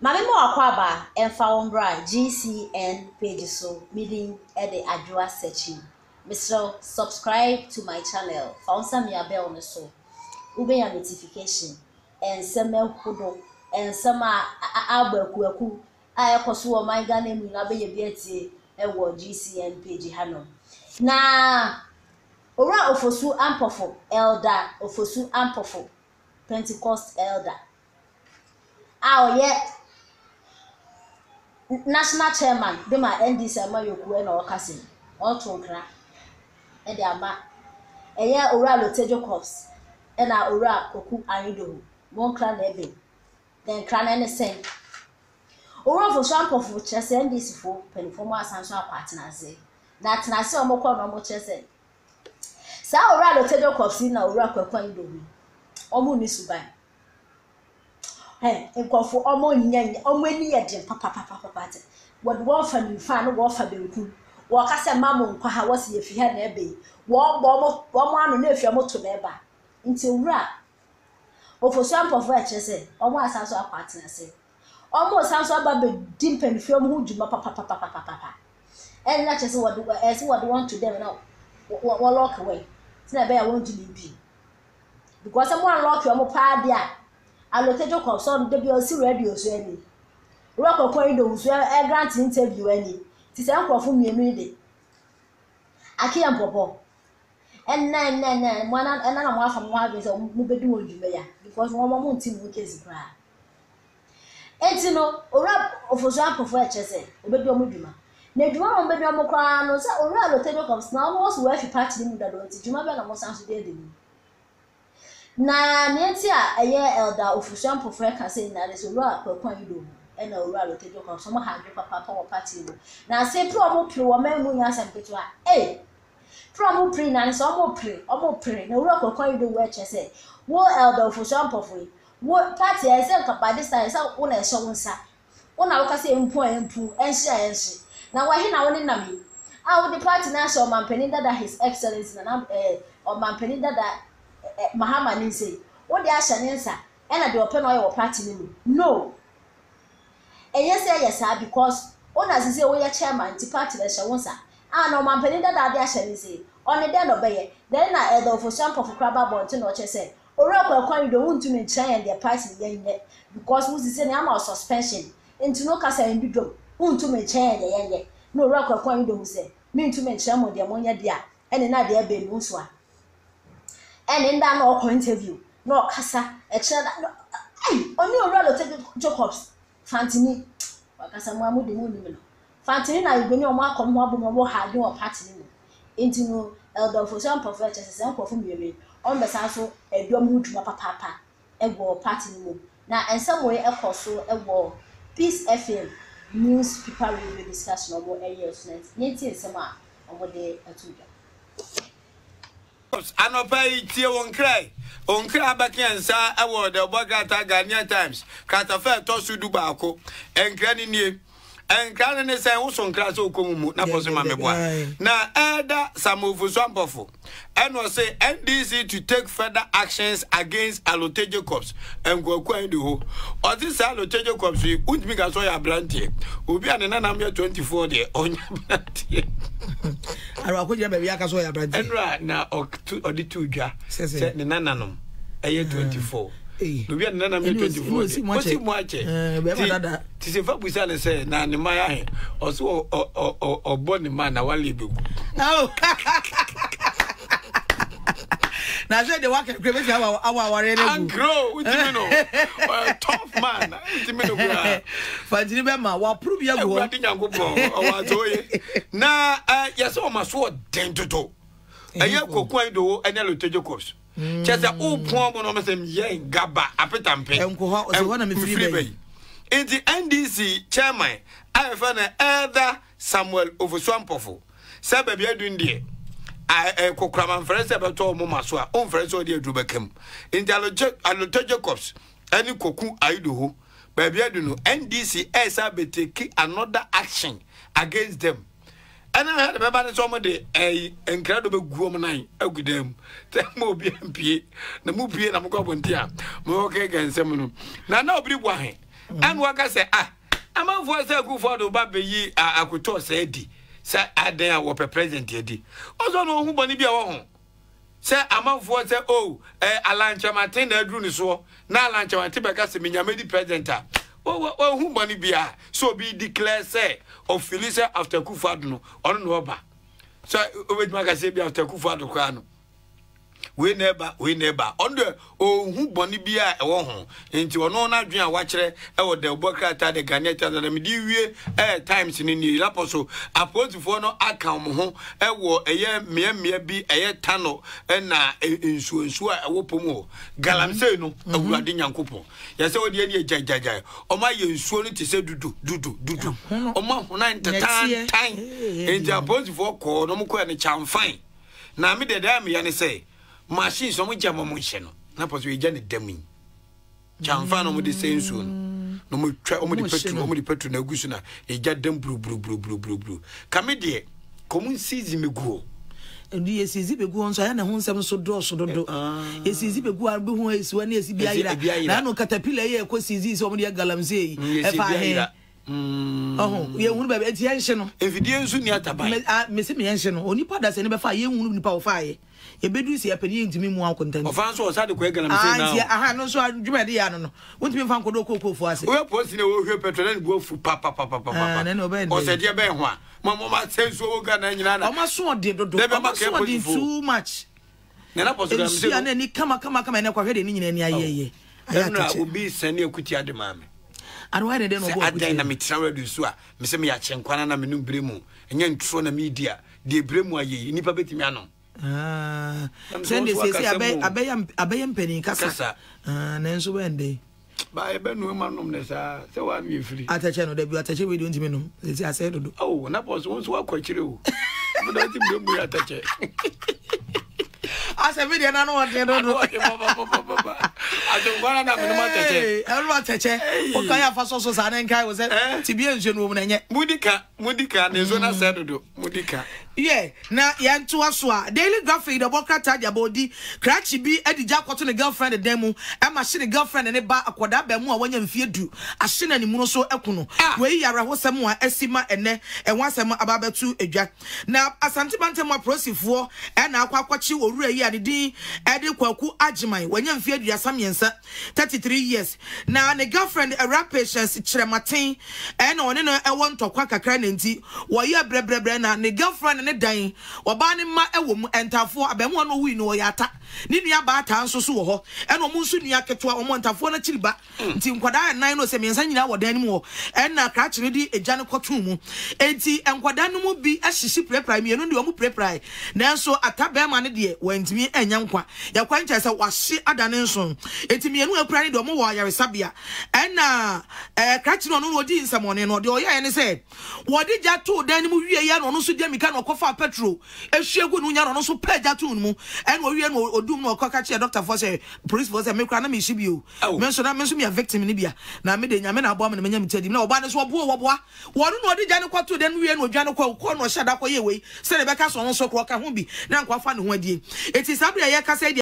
Mame mo akwaba emfa wombra GCN page so meeting e de adwoa searching. Mr. Subscribe to my channel. Founsa me bell no so. Ube ya notification and sema hudo and sama abakuaku ayekoso wo man Ghana mu na be ye biatie e wo GCN page hanom. Na ora ofosu ampofo elder ofosu ampofo Pentecost elder. Oye national chairman de ma NDC amayoku e na okase otonkra e de ama eye ora Lotejo Corps e na ora koku ayido mon kra na ebe den kra na ne sen ora for shampoo chese NDC fo penfomo asanso akwatena na tenase omokọ no mo chese sa ora Lotejo Corps na ora koku ayido omo ni suban nkofo omo nyanya omo ani yede papa wod wo fa ni fa no wo fa benku wo ka se mamo nkwa ha wo se yefi ha na ebe wo mo anu na efi moto na eba nti wura ofosu ampofo a chese omo asanso akwatena se omo asanso aba be dimpen fi omo hujuma papa na chese wod want to them now wo lock away na be ya won jini bi because mo unlock omo pa dia Lotejo Corps on de bi o si radio so ani rock okwan do so e grant interview ani ti se nkrofo mienu de akiya mpopo na mo na mo afa mo age so mo bedi won dwuma ya because mo nti mo kezi kra enti no ora ofoso ampofo a chese obedi o mo dwuma na dwuma mo bedi o mo kra no se ora Lotejo Corps na mo so we fi party ni mu da do nti dwuma be na mo sanso de mu na nenti a eye elder ofosu ampofo ka say na le so ora kwakwan yido e na ora Lotejo Corps so mo ha dwe papa wo party wo na say pro mo pre wo man mu nya sampeto a pro mo pre na so mo pre na ora kwakwan yido wo eche say wo elder ofosu ampofo wo party e say papa this time say wo na ehye wo nsa wo na wo ka say empu enhye na wa he na wo ne nami wo the party na so mampeni dada his excellency na o mampeni dada Mahama ni say what dey ashanensa e na de open oye wo party ni no yes because ona say we ya chairman ti party le shawonsa na mampeni dada de ashanensa on the den obeye then na the official of kraba bonti no che say ora kwakwan do wuntu me nchen and the party yenye because we say na am suspension into no kasa ndudom wuntu me nchen yenye no ora kwakwan do say me ntu me nchen mo de monya dia ene na de ebe nu so a and in that no interview no kasa e chere no oni ora Lotejo Corps fantini wakasa mo amudi mu ni no fantini na igoni o ma akom ho abomo mo ha de o party ni enti no elder ofosu ampofo chese nkofo miere on be sanso edom huduma papa ego party ni mu na ensem we ekoso ego Peace FM news people review discussion obo areas net yenti ensem a obo de atuja Anopai tie won cry abakiansa award the Bogata Ghanaian Times katafa tosu du baako enkra ni nie enkra ne sen wo so nkra so komumu na boso mameboa na elder Samofosu ampofo eno say NDC to take further actions against Lotejo Corps engwaku andi ho oti sa Lotejo Corps untimi ga so ya brantie obi anena nam ya 24 de onya brantie Arwa ko je be ya ka so ya brantie enra na odi tudwa se ne nananom eye 24 Lubi na na 24 mosi moache be ma dada ti se fa busa ne se na ne maya he oso obo ne ma na wale beku na je de wa ke be awa aware na gu grow utimi no tough man utimi no bra fantini be ma wa prove ya go adi nyankopon o wa toye na yes o maso den toto eye kokwan do ene Lotejo Corps chese upon mo no mesem ye gaba apetampe enko ho so ho na me free bay in the NDC chairman afa na elder Samuel Ofosu ampofo se ba bia dundie kokra man frese be to mo maso a on frese odi adubakam in the Lotejo Corps ani koku aido ho ba bia du no NDC esa be take another action against them. And I had a baby some day a incredible woman agudem. Tell mo be MP, the movie and I'm going to mo okay against some. Now nobody why. and waka say amanfo say Akufo-Addo ba be yi akoto say di say adan wo pe president edi ozo no hu boni bia wo ho say amanfo say alanchamaten na adru ni so na alanchamaten be ka say menyamedi president hu boni bia so be declare say officially after Akufo-Addo no ono no ba so obedima ka say bia after Akufo-Addo kwa no we never on the hu boni bia e wo ho enti ono na adwen a wa kire e wo de bokrata de ganeta da me di wie times ni laposo apotifo no aka mo ho e wo eye mia bi eye tano na ensuensu a wo pomo galamsey no awurade nyankopon ya se wo de ni jajaja o ma ye ensuo no te se dudu o ma ho na tan enti apotifo ko no mo ko ne chamfan na me de da me ya ne say machine so mo jama mo hye no na poso we jane dami chamfa no mo de sensu no mo twa o mo de petro na agusu na e ja dam bru kame de komun sizi meguo ndi esizi begu onso ya na ho nsem so do esizi begu arbe ho esiwa na esibi ayira na no caterpillar ye ko sizi so mo de galamsey e fa he ye hunu ba eti enhye no evidie nsu ni atabai me se me enhye no onipa da se ne be fa ye hunu nipa wo fa ye ebedu si apeni ntimi mu akontan ofan so osade ko galamsey na aha no so adwuma de ya no wontimi fa nkodo kokofu ase we post ne wo hwe petrol na bu afu pa o se de be ho a mama sensu wo ga na nyina na o ma so de dodo o ma so de too much na post galamsey ya na ni kama na kwa hwede ni nyina ni ayeye na obi sane akuti ade mame anwa de no bo akuti na metra radio so a me se me ya chenkwana na menum bremu enya ntro na media de bremu aye nipa betimi ano send this say abeyam peni kasa na nso wende ba e benu ma nom ne sa se wa mi free atache no da bi atache we don't mean say ase dodo na pos won so wa kwakire o mo da ti bremu ya atache ase video na no wa de dodo adongwana na me no atache everyone atache o kan ya fa so sa na nkai wo se ti bi enhwe no mo na nye mudika na zo na se dodo mudika na yantu aso a Daily Graphic the bokrata dia bodi krachi bi edija kwato ne girlfriend dem mu e ma hye ne girlfriend ne ba akoda ba mu a wanya mfie du ahye na ni mu no so ekuno we yara hosem a asima ene enwasem ababatu edwa na asante bantem a prosifo e na akwakwachi owura yi adedin e de kwaku agiman wanya mfie du asam yensa 33 years na ne girlfriend a rap patience kirematen e na one no e won tokwa kakra na nti wo ye brebrebre na ne girlfriend ne dan oba ne ma ewo mu entafo abemu no wi no yata ni nua ba ata nso so wo ho e no mu nso nua ketewa o entafo na chiriba nti nkwada nan no se mensa nyina wo dan ni mu e na kra chire di eja ne kwoto mu enti enkwada no mu bi ahihyi preprai mienu de o mu preprai nanso atabe ma ne de wantimi enya nkwa ya kwancha se wahye adane nso enti mienu apra ne de o mu wo yaresabia e na kra chire no wodi nsamone no de o ya ne se wodi ja to dan ni mu wie ya no no so de mika no kofa petrol ehwiegu no nya no so peja to mu en wo wie no odum no koka che doctor for say police for say me kra na me hye bio me so me a victim ni bia na me de nya me na abo me nya me tadi na oba ne so obo wo no odi gya ne kwato de no wie no dwa ne kwa no hye da kwa ye wei se ne beka so no so kro ka ho bi na nkwa fa ne ho adie eti sabria ye ka say